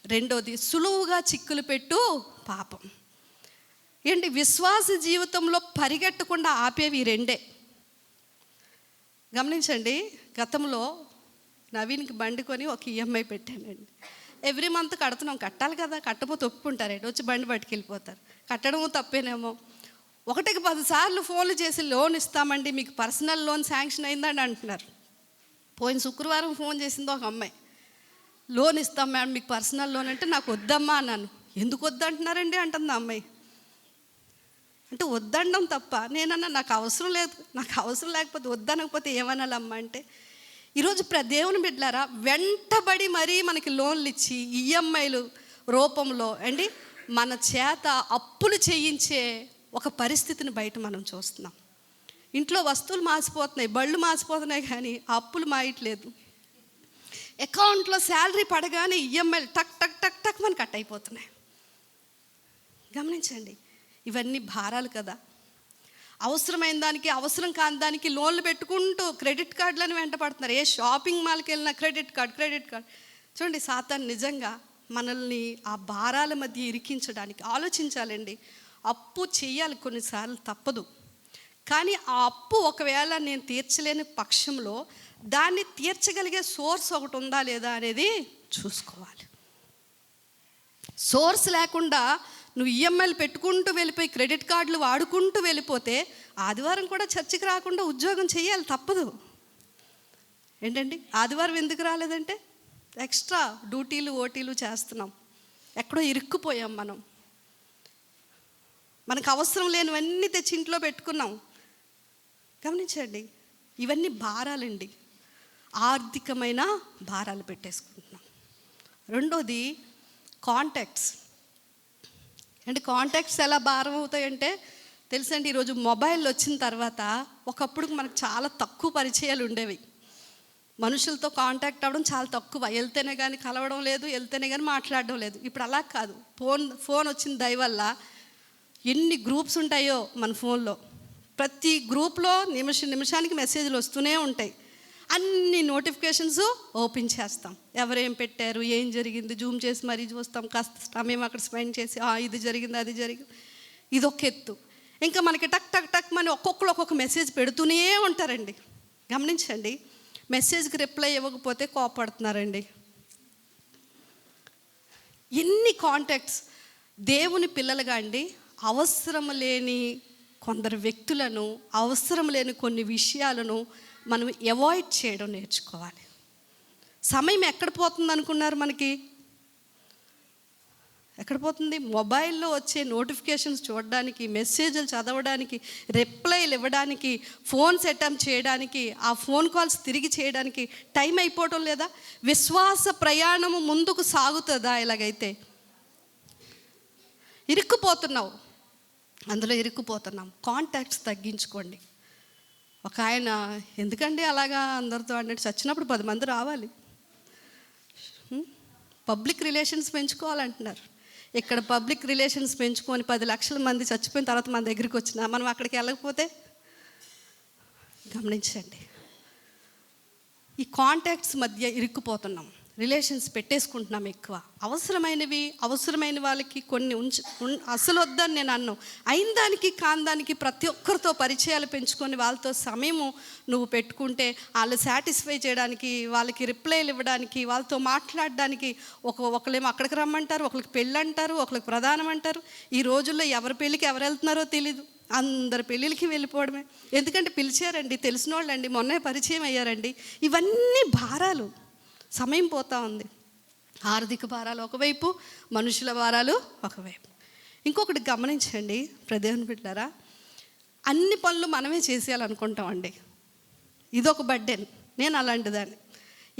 2వది సులువుగా చిక్కులు పెట్టు పాపం. ఏంటి? విశ్వాస జీవితంలో పరిగెట్టకుండా ఆపేవి 2. గమనించండి, గతంలో నవీన్కి బండి కొని ఒక ఈఎంఐ పెట్టానండి. ఎవ్రీ మంత్ కడుతున్నాం, కట్టాలి కదా, కట్టపోతే ఒప్పుకుంటారండి, వచ్చి బండి పట్టుకెళ్ళిపోతారు. కట్టడము తప్పేనేమో. 1కి 10 సార్లు ఫోన్లు చేసి లోన్ ఇస్తామండి, మీకు పర్సనల్ లోన్ శాంక్షన్ అయిందని అంటున్నారు. పోయిన శుక్రవారం ఫోన్ చేసింది ఒక అమ్మాయి, లోన్ ఇస్తాం మేడం మీకు పర్సనల్ లోన్ అంటే, నాకు వద్దమ్మా అన్నాను. ఎందుకు వద్దంటున్నారండి అంటుంది ఆ అమ్మాయి. అంటే వద్దనడం తప్ప. నేనన్నా నాకు అవసరం లేదు, నాకు అవసరం లేకపోతే వద్దనకపోతే ఏమనాలమ్మా అంటే, ఈరోజు దేవుని బిడ్డలారా వెంటబడి మరీ మనకి లోన్లు ఇచ్చి ఈఎంఐలు రూపంలో అండి మన చేత అప్పులు చేయించే ఒక పరిస్థితిని బయట మనం చూస్తున్నాం. ఇంట్లో వస్తువులు మాసిపోతున్నాయి, బళ్ళు మాసిపోతున్నాయి, కానీ అప్పులు మాయట్లేదు. అకౌంట్లో శాలరీ పడగానే ఈఎంఐలు టక్ టక్ టక్ టక్ మన కట్ అయిపోతున్నాయి. గమనించండి, ఇవన్నీ భారాలు కదా. అవసరమైన దానికి అవసరం కాని దానికి లోన్లు పెట్టుకుంటూ క్రెడిట్ కార్డులను వెంట పడుతున్నారు. ఏ షాపింగ్ మాల్కి వెళ్ళినా క్రెడిట్ కార్డ్. చూడండి, సాతాను నిజంగా మనల్ని ఆ భారాల మధ్య ఇరికించడానికి ఆలోచించాలండి. అప్పు చేయాలి, కొన్నిసార్లు తప్పదు. కానీ ఆ అప్పు ఒకవేళ నేను తీర్చలేని పక్షంలో దాన్ని తీర్చగలిగే సోర్స్ ఒకటి ఉందా లేదా అనేది చూసుకోవాలి. సోర్స్ లేకుండా నువ్వు ఈఎంఐలు పెట్టుకుంటూ వెళ్ళిపోయి క్రెడిట్ కార్డులు వాడుకుంటూ వెళ్ళిపోతే ఆదివారం కూడా చర్చికి రాకుండా ఉద్యోగం చేయాలి, తప్పదు. ఏంటండి, ఆదివారం ఎందుకు రాలేదంటే ఎక్స్ట్రా డ్యూటీలు ఓటీలు చేస్తున్నాం, ఎక్కడో ఇరుక్కుపోయాం మనం. మనకు అవసరం లేనివన్నీ తెచ్చి ఇంట్లో పెట్టుకున్నాం. గమనించండి, ఇవన్నీ భారాలండి, ఆర్థికమైన భారాలు పెట్టేసుకుంటున్నాం. రెండోది కాంటాక్ట్స్. అంటే కాంటాక్ట్స్ ఎలా భారం అవుతాయంటే తెలుసండి, ఈరోజు మొబైల్ వచ్చిన తర్వాత ఒకప్పుడు మనకు చాలా తక్కువ పరిచయాలు ఉండేవి. మనుషులతో కాంటాక్ట్ అవ్వడం చాలా తక్కువ. వెళ్తేనే కానీ కలవడం లేదు, వెళ్తేనే కానీ మాట్లాడడం లేదు. ఇప్పుడు అలా కాదు. ఫోన్ వచ్చిన దయ వల్ల ఎన్ని గ్రూప్స్ ఉంటాయో మన ఫోన్లో. ప్రతి గ్రూప్లో నిమిషానికి మెసేజ్లు వస్తూనే ఉంటాయి. అన్ని నోటిఫికేషన్స్ ఓపెన్ చేస్తాం. ఎవరేం పెట్టారు, ఏం జరిగింది జూమ్ చేసి మరీ చూస్తాం. కాస్త సమయం అక్కడ స్పెండ్ చేసి ఇది జరిగింది, అది జరిగింది. ఇది ఒక ఎత్తు. ఇంకా మనకి టక్ టక్ టక్ అని ఒక్కొక్కరు ఒక్కొక్క మెసేజ్ పెడుతూనే ఉంటారండి. గమనించండి, మెసేజ్కి రిప్లై ఇవ్వకపోతే కోపడుతున్నారండి. ఎన్ని కాంటాక్ట్స్. దేవుని పిల్లలుగా అండి అవసరం లేని కొందరు వ్యక్తులను, అవసరం లేని కొన్ని విషయాలను మనం అవాయిడ్ చేయడం నేర్చుకోవాలి. సమయం ఎక్కడ పోతుంది అనుకున్నారు? మనకి ఎక్కడ పోతుంది? మొబైల్లో వచ్చే నోటిఫికేషన్స్ చూడడానికి, మెసేజ్లు చదవడానికి, రిప్లైలు ఇవ్వడానికి, ఫోన్స్ అటెంప్ట్ చేయడానికి, ఆ ఫోన్ కాల్స్ తిరిగి చేయడానికి టైం అయిపోవటం లేదా? విశ్వాస ప్రయాణము ముందుకు సాగుతుందా? ఇలాగైతే ఇరుక్కుపోతున్నావు, అందులో ఇరుక్కుపోతున్నాం. కాంటాక్ట్స్ తగ్గించుకోండి. ఒక ఆయన, ఎందుకండి అలాగా అందరితో అన్నట్టు, చచ్చినప్పుడు 10 మంది రావాలి, పబ్లిక్ రిలేషన్స్ పెంచుకోవాలంటున్నారు. ఇక్కడ పబ్లిక్ రిలేషన్స్ పెంచుకొని 10 లక్షల మంది చచ్చిపోయిన తర్వాత మన దగ్గరికి వచ్చినా మనం అక్కడికి వెళ్ళకపోతే, గమనించండి, ఈ కాంటాక్ట్స్ మధ్య ఇరుక్కుపోతున్నాం. రిలేషన్స్ పెట్టేసుకుంటున్నాం ఎక్కువ. అవసరమైన వాళ్ళకి కొన్ని అసలు వద్దని నేను అన్నాను. అయిన దానికి కాని దానికి ప్రతి ఒక్కరితో పరిచయాలు పెంచుకొని వాళ్ళతో సమయము నువ్వు పెట్టుకుంటే వాళ్ళు సాటిస్ఫై చేయడానికి, వాళ్ళకి రిప్లైలు ఇవ్వడానికి, వాళ్ళతో మాట్లాడడానికి ఒకళ్ళేమో అక్కడికి రమ్మంటారు, ఒకరికి పెళ్ళి అంటారు, ఒకరికి ప్రధానం అంటారు. ఈ రోజుల్లో ఎవరి పెళ్ళికి ఎవరు వెళ్తున్నారో తెలీదు. అందరి పెళ్ళిళ్ళకి వెళ్ళిపోవడమే. ఎందుకంటే పిలిచారండి, తెలిసిన వాళ్ళండి, మొన్నే పరిచయం అయ్యారండి. ఇవన్నీ భారాలు. సమయం పోతూ ఉంది. ఆర్థిక భారాలు ఒకవైపు, మనుషుల భారాలు ఒకవైపు. ఇంకొకటి గమనించండి దేవుని బిడ్డలారా, అన్ని పనులు మనమే చేసేయాలనుకుంటామండి. ఇదొక బర్డెన్. నేను అలాంటిదాన్ని.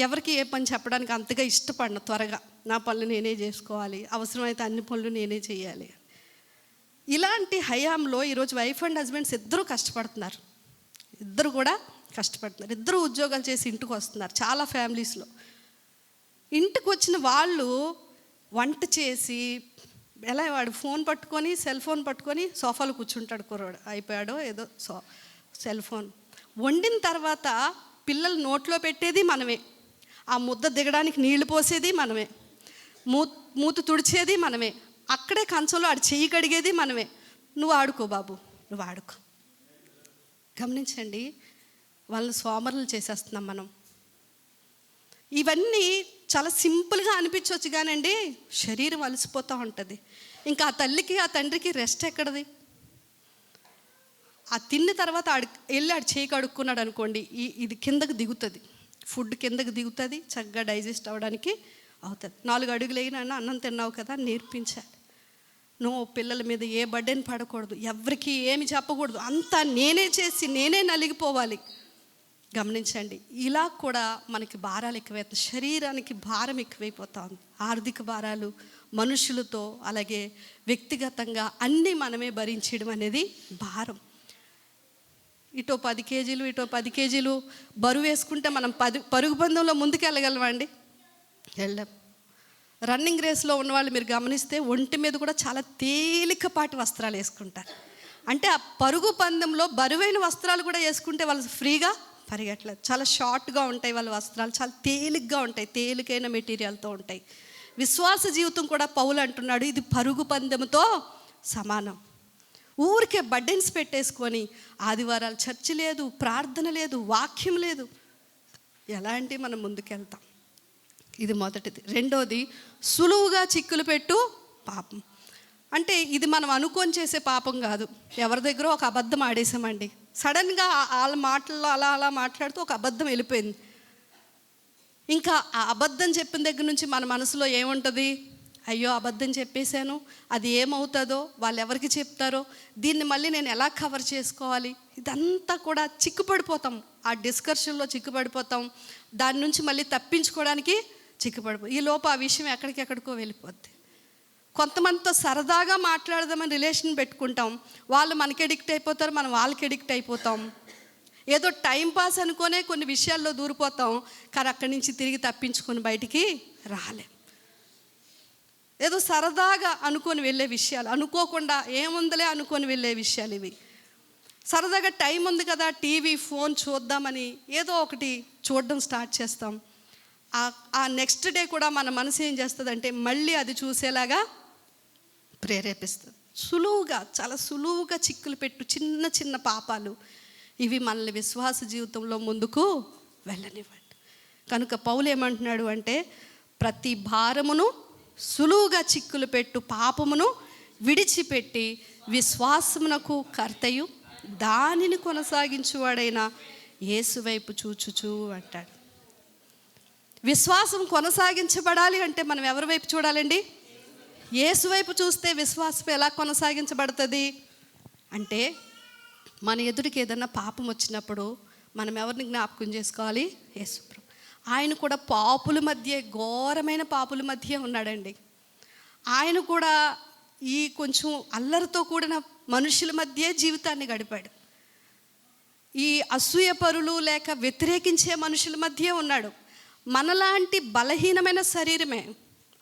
ఎవరికి ఏ పని చెప్పడానికి అంతగా ఇష్టపడను. త్వరగా నా పనులు నేనే చేసుకోవాలి, అవసరమైతే అన్ని పనులు నేనే చేయాలి. ఇలాంటి హయాంలో ఈరోజు వైఫ్ అండ్ హస్బెండ్స్ ఇద్దరూ కష్టపడుతున్నారు. ఇద్దరు కూడా కష్టపడుతున్నారు. ఇద్దరు ఉద్యోగాలు చేసి ఇంటికి వస్తున్నారు. చాలా ఫ్యామిలీస్లో ఇంటికి వచ్చిన వాళ్ళు వంట చేసి ఎలా, వాడు ఫోన్ పట్టుకొని, సెల్ ఫోన్ పట్టుకొని సోఫాలో కూర్చుంటాడు కుర్రాడు, అయిపోయాడో ఏదో సెల్ ఫోన్. వండిన తర్వాత పిల్లలు నోట్లో పెట్టేది మనమే, ఆ ముద్ద దిగడానికి నీళ్లు పోసేది మనమే, మూత తుడిచేది మనమే, అక్కడే కంచంలో ఆడు చెయ్యి కడిగేది మనమే. నువ్వు ఆడుకో బాబు, నువ్వు ఆడుకో. గమనించండి, వాళ్ళని సోమరులు చేసేస్తున్నాం మనం. ఇవన్నీ చాలా సింపుల్గా అనిపించవచ్చు కానండి, శరీరం అలసిపోతూ ఉంటుంది. ఇంకా ఆ తల్లికి ఆ తండ్రికి రెస్ట్ ఎక్కడది? ఆ తిన్న తర్వాత ఆడు చేయి కడుక్కున్నాడు అనుకోండి, ఇది కిందకు దిగుతుంది, ఫుడ్ కిందకు దిగుతుంది, చక్కగా డైజెస్ట్ అవ్వడానికి అవుతుంది. 4 అడుగులు అయినా అన్నం తిన్నావు కదా నేర్పించాలి. నువ్వు పిల్లల మీద ఏ బర్డెన్ పడకూడదు, ఎవరికి ఏమి చెప్పకూడదు, అంతా నేనే చేసి నేనే నలిగిపోవాలి. గమనించండి, ఇలా కూడా మనకి భారాలు ఎక్కువైపోతాయి, శరీరానికి భారం ఎక్కువైపోతా ఉంది. ఆర్థిక భారాలు, మనుషులతో, అలాగే వ్యక్తిగతంగా అన్నీ మనమే భరించడం అనేది భారం. ఇటో 10 కేజీలు ఇటో 10 కేజీలు బరువు వేసుకుంటే మనం పరుగు పందెంలో ముందుకు వెళ్ళగలమండి? వెళ్ళాం. రన్నింగ్ రేస్లో ఉన్నవాళ్ళు మీరు గమనిస్తే ఒంటి మీద కూడా చాలా తేలికపాటి వస్త్రాలు వేసుకుంటారు. అంటే ఆ పరుగు పందెంలో బరువైన వస్త్రాలు కూడా వేసుకుంటే వాళ్ళు ఫ్రీగా పరిగెట్టలేదు. చాలా షార్ట్గా ఉంటాయి వాళ్ళ వస్త్రాలు, చాలా తేలిగ్గా ఉంటాయి, తేలికైన మెటీరియల్తో ఉంటాయి. విశ్వాస జీవితం కూడా పౌలు అంటున్నాడు, ఇది పరుగు పందెంతో సమానం. ఊరికే బర్డెన్స్ పెట్టేసుకొని ఆదివారాలు చర్చి లేదు, ప్రార్థన లేదు, వాక్యం లేదు, ఎలాంటి మనం ముందుకెళ్తాం? ఇది మొదటిది. రెండోది, సులువుగా చిక్కులు పెట్టు పాపం. అంటే ఇది మనం అనుకొని చేసే పాపం కాదు. ఎవరి దగ్గర ఒక అబద్ధం ఆడేసామండి, సడన్గా వాళ్ళ మాటల్లో అలా అలా మాట్లాడుతూ ఒక అబద్ధం వెళ్ళిపోయింది. ఇంకా ఆ అబద్ధం చెప్పిన దగ్గర నుంచి మన మనసులో ఏముంటుంది? అయ్యో అబద్ధం చెప్పేశాను, అది ఏమవుతుందో, వాళ్ళు ఎవరికి చెప్తారో, దీన్ని మళ్ళీ నేను ఎలా కవర్ చేసుకోవాలి, ఇదంతా కూడా చిక్కుపడిపోతాం. ఆ డిస్కషన్లో చిక్కుపడిపోతాం, దాని నుంచి మళ్ళీ తప్పించుకోవడానికి చిక్కుపడిపోతాం. ఈ లోపు ఆ విషయం ఎక్కడికెక్కడికో వెళ్ళిపోద్ది. కొంతమందితో సరదాగా మాట్లాడదామని రిలేషన్ పెట్టుకుంటాం, వాళ్ళు మనకి ఎడిక్ట్ అయిపోతారు, మనం వాళ్ళకి ఎడిక్ట్ అయిపోతాం. ఏదో టైంపాస్ అనుకోనే కొన్ని విషయాల్లో దూరిపోతాం, కానీ అక్కడి నుంచి తిరిగి తప్పించుకొని బయటికి రాలేం. ఏదో సరదాగా అనుకొని వెళ్ళే విషయాలు, అనుకోకుండా ఏముందలే అనుకొని వెళ్ళే విషయాలు ఇవి. సరదాగా టైం ఉంది కదా టీవీ ఫోన్ చూద్దామని ఏదో ఒకటి చూడడం స్టార్ట్ చేస్తాం. ఆ నెక్స్ట్ డే కూడా మన మనసు ఏం చేస్తుందంటే మళ్ళీ అది చూసేలాగా ప్రేరేపిస్తుంది. సులువుగా, చాలా సులువుగా చిక్కులు పెట్టు చిన్న చిన్న పాపాలు ఇవి మనల్ని విశ్వాస జీవితంలో ముందుకు వెళ్ళనివ్వండి. కనుక పౌలు ఏమంటున్నాడు అంటే, ప్రతి భారమును సులువుగా చిక్కులు పెట్టు పాపమును విడిచిపెట్టి విశ్వాసమునకు కర్తయు దానిని కొనసాగించువాడైన యేసు వైపు చూచుచూ అంటాడు. విశ్వాసం కొనసాగించబడాలి అంటే మనం ఎవరి వైపు చూడాలండి? యేసు వైపు చూస్తే విశ్వాసం ఎలా కొనసాగించబడుతుంది అంటే, మన ఎదుటికి ఏదన్నా పాపం వచ్చినప్పుడు మనం ఎవరిని జ్ఞాపకం చేసుకోవాలి? యేసు ప్రభు. ఆయన కూడా పాపుల మధ్య, ఘోరమైన పాపుల మధ్య ఉన్నాడండి. ఆయన కూడా ఈ కొంచెం అల్లరితో కూడిన మనుషుల మధ్య జీవితాన్ని గడిపాడు. ఈ అసూయపరులు లేక వ్యతిరేకించే మనుషుల మధ్య ఉన్నాడు. మనలాంటి బలహీనమైన శరీరమే.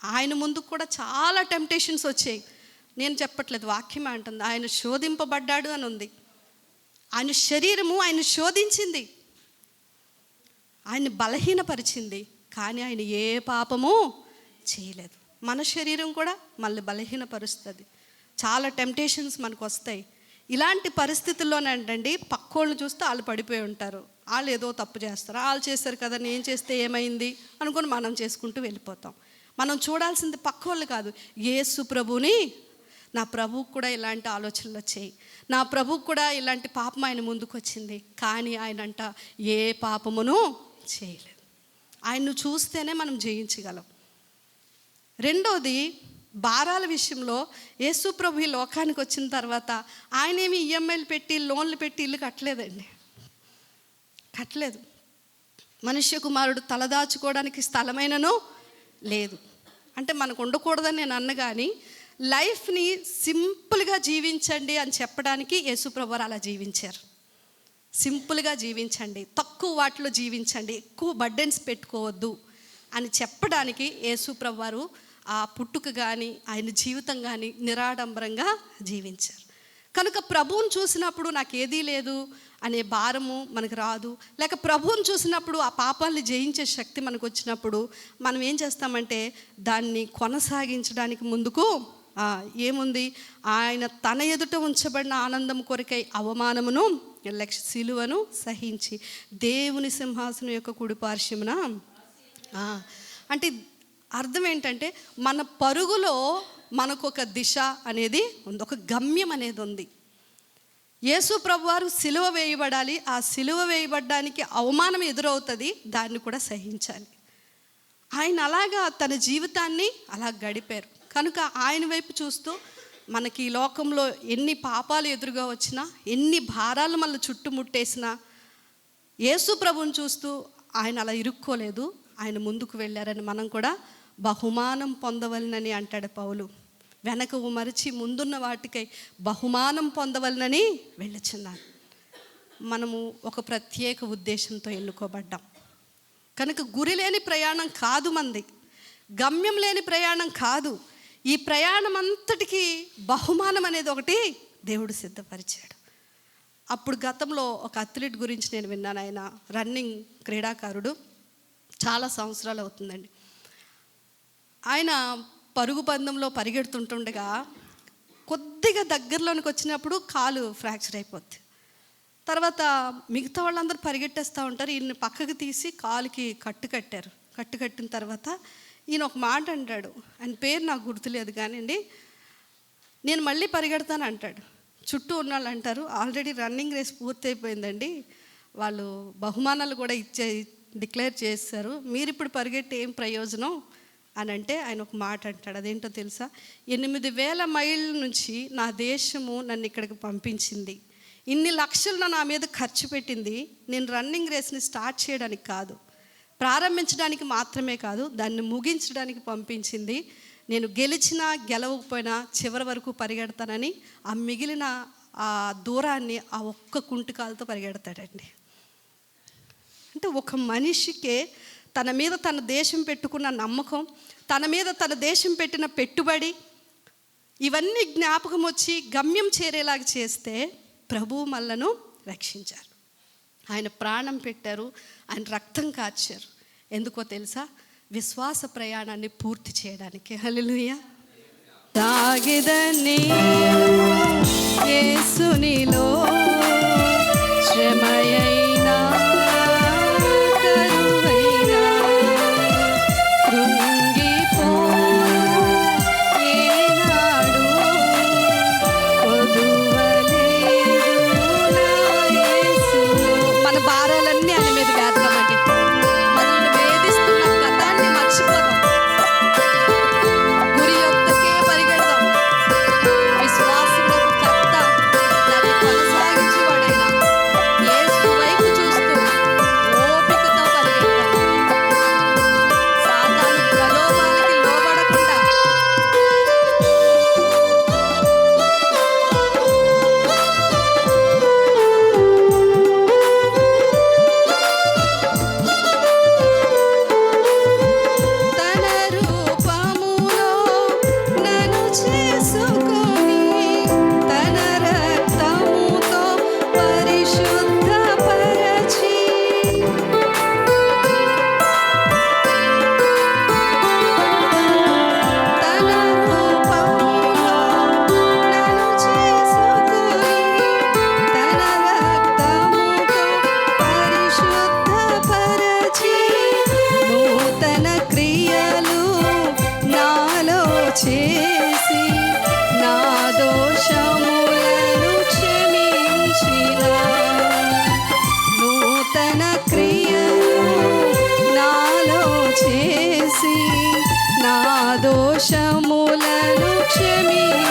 ఆయన ముందు కూడా చాలా టెంప్టేషన్స్ వచ్చాయి. నేను చెప్పట్లేదు, వాక్యమే అంటుంది. ఆయన శోధింపబడ్డాడు అని ఉంది. ఆయన శరీరము ఆయన శోధించింది, ఆయన బలహీనపరిచింది, కానీ ఆయన ఏ పాపము చేయలేదు. మన శరీరం కూడా మళ్ళీ బలహీనపరుస్తుంది. చాలా టెంప్టేషన్స్ మనకు వస్తాయి. ఇలాంటి పరిస్థితుల్లోనండి పక్కోళ్ళు చూస్తే వాళ్ళు పడిపోయి ఉంటారు, వాళ్ళు ఏదో తప్పు చేస్తారు, వాళ్ళు చేస్తారు కదా నేను చేస్తే ఏమైంది అనుకుని మనం చేసుకుంటూ వెళ్ళిపోతాం. మనం చూడాల్సింది పక్కోళ్ళు కాదు, యేసు ప్రభుని. నా ప్రభువుకు కూడా ఇలాంటి ఆలోచనలు వచ్చాయి, నా ప్రభువుకు కూడా ఇలాంటి పాపం ఆయన ముందుకు వచ్చింది, కానీ ఆయన అంట ఏ పాపమును చేయలేదు. ఆయన్ను చూస్తేనే మనం జయించగలం. రెండోది, భారాల విషయంలో యేసు ప్రభు ఈ లోకానికి వచ్చిన తర్వాత ఆయన ఏమి ఈఎంఐలు పెట్టి లోన్లు పెట్టి ఇల్లు కట్టలేదండి, కట్టలేదు. మనుష్య కుమారుడు తలదాచుకోవడానికి స్థలమైనను లేదు. అంటే మనకు ఉండకూడదని నేను అన్న, కానీ లైఫ్ని సింపుల్గా జీవించండి అని చెప్పడానికి యేసు ప్రభు అలా జీవించారు. సింపుల్గా జీవించండి, తక్కువ వాటిలో జీవించండి, ఎక్కువ బర్డెన్స్ పెట్టుకోవద్దు అని చెప్పడానికి యేసు ప్రభు వారు ఆ పుట్టుక కానీ ఆయన జీవితం కానీ నిరాడంబరంగా జీవించారు. కనుక ప్రభువుని చూసినప్పుడు నాకు ఏదీ లేదు అనే భారము మనకు రాదు. లేక ప్రభువుని చూసినప్పుడు ఆ పాపాలని జయించే శక్తి మనకు వచ్చినప్పుడు మనం ఏం చేస్తామంటే దాన్ని కొనసాగించడానికి ముందుకు ఏముంది, ఆయన తన ఎదుట ఉంచబడిన ఆనందం కొరకై అవమానమును సిలువను సహించి దేవుని సింహాసనం యొక్క కుడిపార్శ్వమున. అంటే అర్థం ఏంటంటే మన పరుగులో మనకు ఒక దిశ అనేది ఉంది, ఒక గమ్యం అనేది ఉంది. యేసు ప్రభువారు సిలువ వేయబడాలి, ఆ సిలువ వేయబడడానికి అవమానం ఎదురవుతుంది, దాన్ని కూడా సహించాలి. ఆయన అలాగా తన జీవితాన్ని అలా గడిపారు. కనుక ఆయన వైపు చూస్తూ మనకి ఈ లోకంలో ఎన్ని పాపాలు ఎదురుగా వచ్చినా, ఎన్ని భారాలు మనల్ని చుట్టుముట్టేసినా యేసు ప్రభువుని చూస్తూ ఆయన అలా ఇరుక్కోలేదు, ఆయన ముందుకు వెళ్ళారని మనం కూడా బహుమానం పొందవలనని అంటాడు పౌలు. వెనక మరిచి ముందున్న వాటికై బహుమానం పొందవలనని వెళ్ళుచున్నాను. మనము ఒక ప్రత్యేక ఉద్దేశంతో ఎన్నుకోబడ్డాం కనుక గురి లేని ప్రయాణం కాదు మంది, గమ్యం లేని ప్రయాణం కాదు. ఈ ప్రయాణం అంతటికీ బహుమానం అనేది ఒకటి దేవుడు సిద్ధపరిచాడు. అప్పుడు గతంలో ఒక అథ్లీట్ గురించి నేను విన్నాను. ఆయన రన్నింగ్ క్రీడాకారుడు, చాలా సంవత్సరాలు అవుతుందండి. ఆయన పరుగు పందెంలో పరిగెడుతుంటుండగా కొద్దిగా దగ్గరలోనికి వచ్చినప్పుడు కాలు ఫ్రాక్చర్ అయిపోద్ది. తర్వాత మిగతా వాళ్ళందరూ పరిగెట్టేస్తూ ఉంటారు, ఈయన పక్కకు తీసి కాలుకి కట్టు కట్టిన తర్వాత ఈయన ఒక మాట అంటాడు. ఆయన పేరు నాకు గుర్తులేదు కానివ్వండి, నేను మళ్ళీ పరిగెడతాను అంటాడు. చుట్టూ ఉన్న వాళ్ళు అంటారు, ఆల్రెడీ రన్నింగ్ రేస్ పూర్తి అయిపోయిందండి, వాళ్ళు బహుమానాలు కూడా డిక్లేర్ చేశారు, మీరు ఇప్పుడు పరిగెట్టి ఏం ప్రయోజనం అని అంటే ఆయన ఒక మాట అంటాడు. అదేంటో తెలుసా? 8,000 మైళ్ళ నుంచి నా దేశము నన్ను ఇక్కడికి పంపించింది, ఇన్ని లక్షలు నా మీద ఖర్చు పెట్టింది, నేను రన్నింగ్ రేస్ని స్టార్ట్ చేయడానికి కాదు, ప్రారంభించడానికి మాత్రమే కాదు, దాన్ని ముగించడానికి పంపించింది. నేను గెలిచినా గెలవకపోయినా చివరి వరకు పరిగెడతానని ఆ మిగిలిన ఆ దూరాన్ని ఆ ఒక్క కుంటికాలతో పరిగెడతాడండి. అంటే ఒక మనిషికే తన మీద తన దేశం పెట్టుకున్న నమ్మకం, తన మీద తన దేశం పెట్టిన పెట్టుబడి, ఇవన్నీ జ్ఞాపకం వచ్చి గమ్యం చేరేలాగా చేస్తే ప్రభువు మనలను రక్షించారు. ఆయన ప్రాణం పెట్టారు, ఆయన రక్తం కార్చారు. ఎందుకో తెలుసా? విశ్వాస ప్రయాణాన్ని పూర్తి చేయడానికి. హల్లెలూయా. సాగిదని యేసునిలో శ్రమయైనా కరువైనా కృంగిపోను ఏనాడు కొదువలేదు నా యేసును. మన భారాలన్నీ ఆయన మీద వేద్దామండి. మనల్ని వేధిస్తున్న గతాన్ని మర్చిపోదాం, గురి యొద్దకే పరిగెడదాం. విశ్వాసమునకు కర్త, దాన్ని కొనసాగించేవాడైన యేసు వైపు చూస్తూ ఓపికతో పరిగెడదాం. సాతాను ప్రలోభాలకి లోబడకుండా తన రూపములో నన్ను చేసుకొని తన రక్తముతో పరిశుద్ధపరచి తన రూపములో నన్ను చేసుకొని తన రక్తముతో పరిశుద్ధపరచి నూతన క్రియలు నాలో చేసి నా దోషములను క్షమించిన. నూతన క్రియలు నాలో చేసి నా దోషములను క్షమించిన.